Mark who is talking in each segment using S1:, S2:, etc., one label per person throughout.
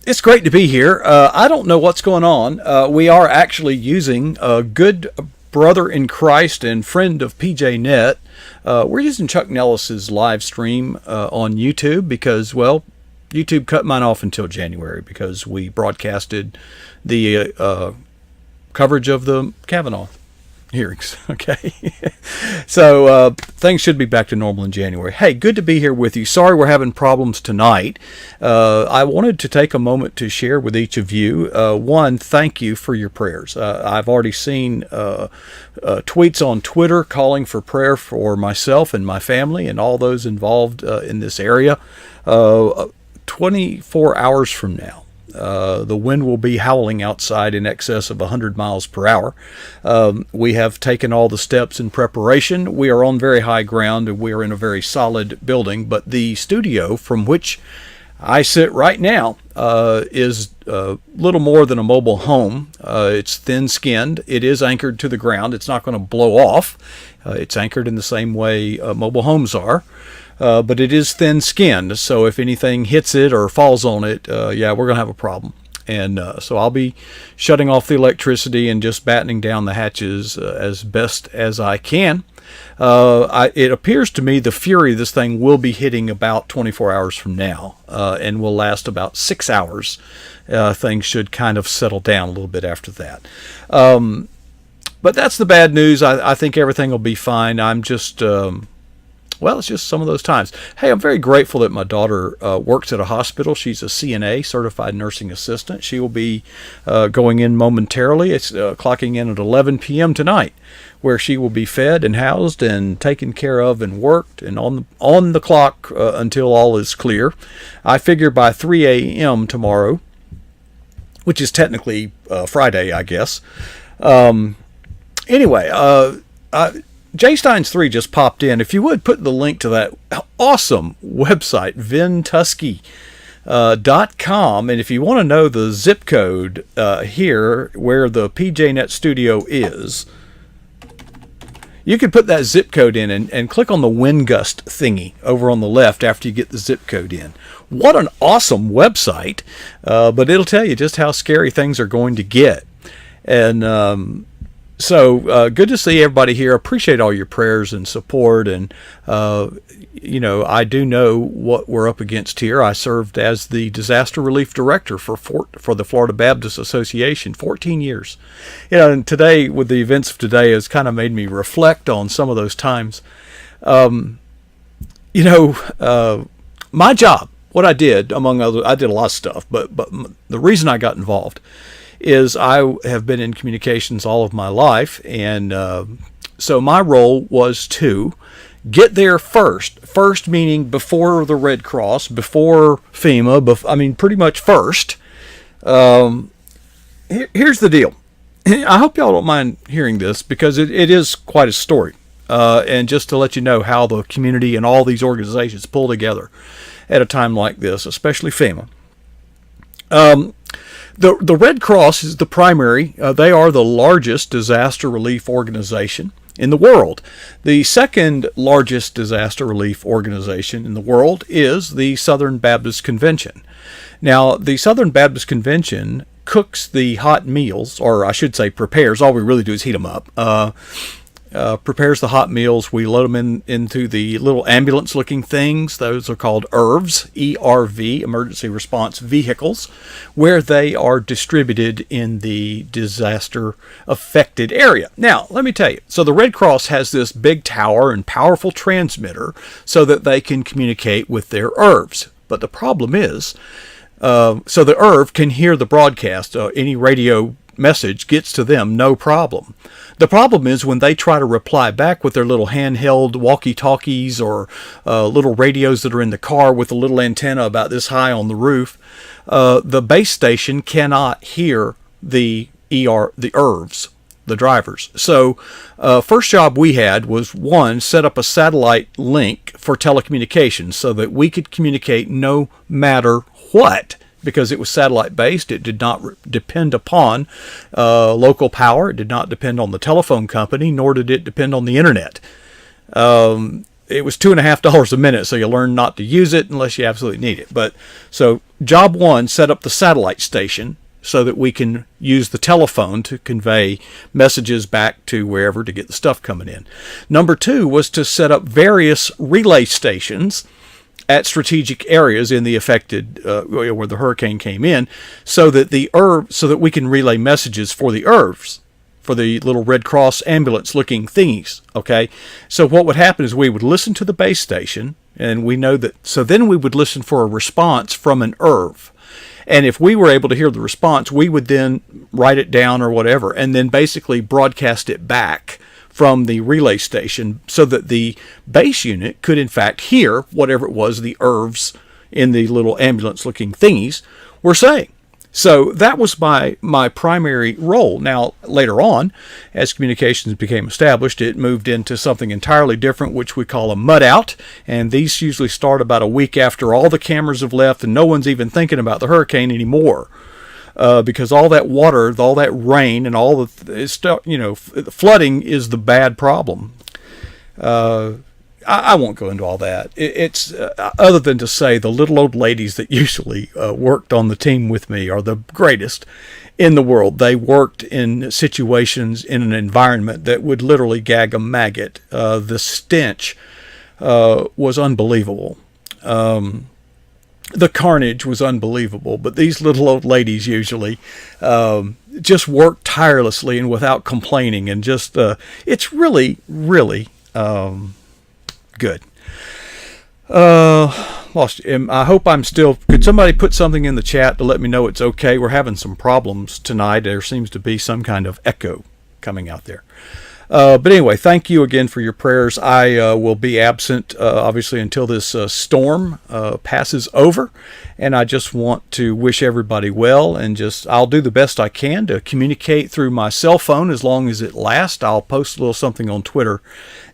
S1: It's great to be here. I don't know what's going on. We are actually using a good brother in Christ and friend of PJNet. We're using Chuck Nellis's live stream on YouTube because, well, YouTube cut mine off until January because we broadcasted the coverage of the Kavanaugh hearings. Okay. So things should be back to normal in January. Hey, good to be here with you. Sorry we're having problems tonight. I wanted to take a moment to share with each of you. One, thank you for your prayers. I've already seen tweets on Twitter calling for prayer for myself and my family and all those involved in this area. 24 hours from now, the wind will be howling outside in excess of 100 miles per hour. We have taken all the steps in preparation. We are on very high ground and we are in a very solid building, but the studio from which I sit right now is little more than a mobile home. It's thin-skinned. It is anchored to the ground. It's not going to blow off. It's anchored in the same way mobile homes are. But it is thin-skinned, so if anything hits it or falls on it, yeah, we're going to have a problem. And so I'll be shutting off the electricity and just battening down the hatches as best as I can. It appears to me the fury of this thing will be hitting about 24 hours from now and will last about 6 hours. Things should kind of settle down a little bit after that. But that's the bad news. I think everything will be fine. I'm just... well, it's just some of those times. Hey, I'm very grateful that my daughter works at a hospital. She's a CNA, Certified Nursing Assistant. She will be going in momentarily. It's clocking in at 11 p.m. tonight, where she will be fed and housed and taken care of and worked and on the clock until all is clear. I figure by 3 a.m. tomorrow, which is technically Friday, I guess. Anyway, Jay Steins 3 just popped in. If you would put the link to that awesome website, vintusky.com, and if you want to know the zip code here where the PJNet studio is, you can put that zip code in and click on the wind gust thingy over on the left after you get the zip code in. What an awesome website, but it'll tell you just how scary things are going to get. And So good to see everybody here. Appreciate all your prayers and support. And, I do know what we're up against here. I served as the disaster relief director for the Florida Baptist Association 14 years. And today, with the events of today, has kind of made me reflect on some of those times. My job, what I did, among others, I did a lot of stuff, but the reason I got involved is I have been in communications all of my life, and so my role was to get there first. First meaning before the Red Cross, before FEMA, pretty much first. Here's the deal. I hope y'all don't mind hearing this because it is quite a story. And just to let you know how the community and all these organizations pull together at a time like this, especially FEMA. The Red Cross is the primary. They are the largest disaster relief organization in the world. The second largest disaster relief organization in the world is the Southern Baptist Convention. Now, the Southern Baptist Convention cooks the hot meals, or I should say prepares. All we really do is heat them up. Prepares the hot meals. We load them into the little ambulance-looking things. Those are called ERVs, E-R-V, Emergency Response Vehicles, where they are distributed in the disaster-affected area. Now, let me tell you. So the Red Cross has this big tower and powerful transmitter so that they can communicate with their ERVs. But the problem is, so the ERV can hear the broadcast. Any radio message gets to them, no problem. The problem is when they try to reply back with their little handheld walkie-talkies or little radios that are in the car with a little antenna about this high on the roof, the base station cannot hear the ERVs, the drivers. So first job we had was, one, set up a satellite link for telecommunications so that we could communicate no matter what. Because it was satellite based, it did not depend upon local power. It did not depend on the telephone company, nor did it depend on the internet. It was $2.50 a minute, so you learn not to use it unless you absolutely need it. But so job one, set up the satellite station so that we can use the telephone to convey messages back to wherever to get the stuff coming in. Number two was to set up various relay stations at strategic areas in the affected where the hurricane came in, so that we can relay messages for the ERVs, for the little Red Cross ambulance looking thingies. Okay, so what would happen is we would listen to the base station, and we know that. So then we would listen for a response from an ERV, and if we were able to hear the response, we would then write it down or whatever, and then basically broadcast it back from the relay station so that the base unit could in fact hear whatever it was the ERVs in the little ambulance looking thingies were saying. So that was my primary role. Now later on, as communications became established, it moved into something entirely different, which we call a mud out, and these usually start about a week after all the cameras have left and no one's even thinking about the hurricane anymore. Because all that water, all that rain, and all the stuff, flooding is the bad problem. I won't go into all that. It's other than to say the little old ladies that usually worked on the team with me are the greatest in the world. They worked in situations in an environment that would literally gag a maggot. The stench was unbelievable. The carnage was unbelievable, but these little old ladies usually just work tirelessly and without complaining, and just it's really, really good. Lost. I hope I'm still. Could somebody put something in the chat to let me know it's okay? We're having some problems tonight. There seems to be some kind of echo coming out there. But anyway, thank you again for your prayers. I will be absent, obviously, until this storm passes over. And I just want to wish everybody well, and I'll do the best I can to communicate through my cell phone as long as it lasts. I'll post a little something on Twitter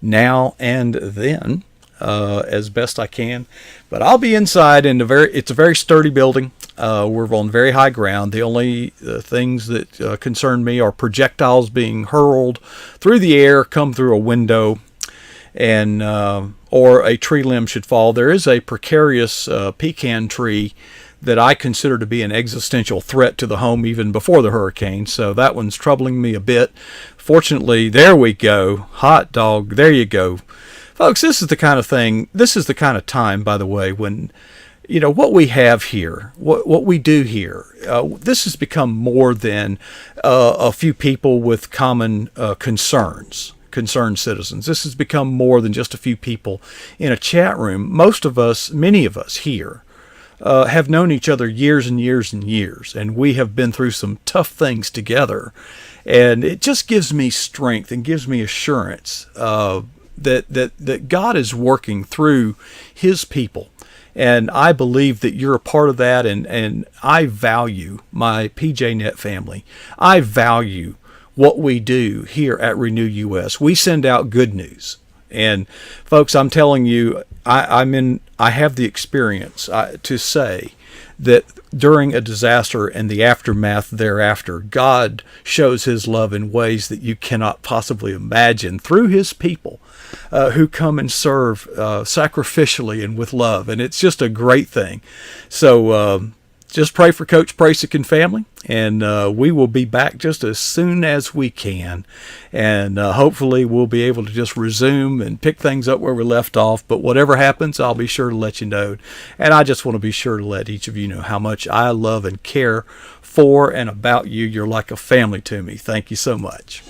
S1: now and then as best I can. But I'll be inside, and it's a very sturdy building. We're on very high ground. The only things that concern me are projectiles being hurled through the air, come through a window, and or a tree limb should fall. There is a precarious pecan tree that I consider to be an existential threat to the home even before the hurricane, so that one's troubling me a bit. Fortunately, there we go. Hot dog, there you go. Folks, this is the kind of time, by the way, when what we have here, what we do here, this has become more than a few people with common concerned citizens. This has become more than just a few people in a chat room. Many of us here have known each other years and years and years, and we have been through some tough things together. And it just gives me strength and gives me assurance that God is working through His people. And I believe that you're a part of that, and I value my PJNet family. I value what we do here at Renew US. We send out good news. And folks, I'm telling you, I have the experience to say that during a disaster and the aftermath thereafter, God shows his love in ways that you cannot possibly imagine through his people who come and serve sacrificially and with love. And it's just a great thing. So just pray for Coach Prasick and family, and we will be back just as soon as we can. And hopefully we'll be able to just resume and pick things up where we left off. But whatever happens, I'll be sure to let you know. And I just want to be sure to let each of you know how much I love and care for and about you. You're like a family to me. Thank you so much.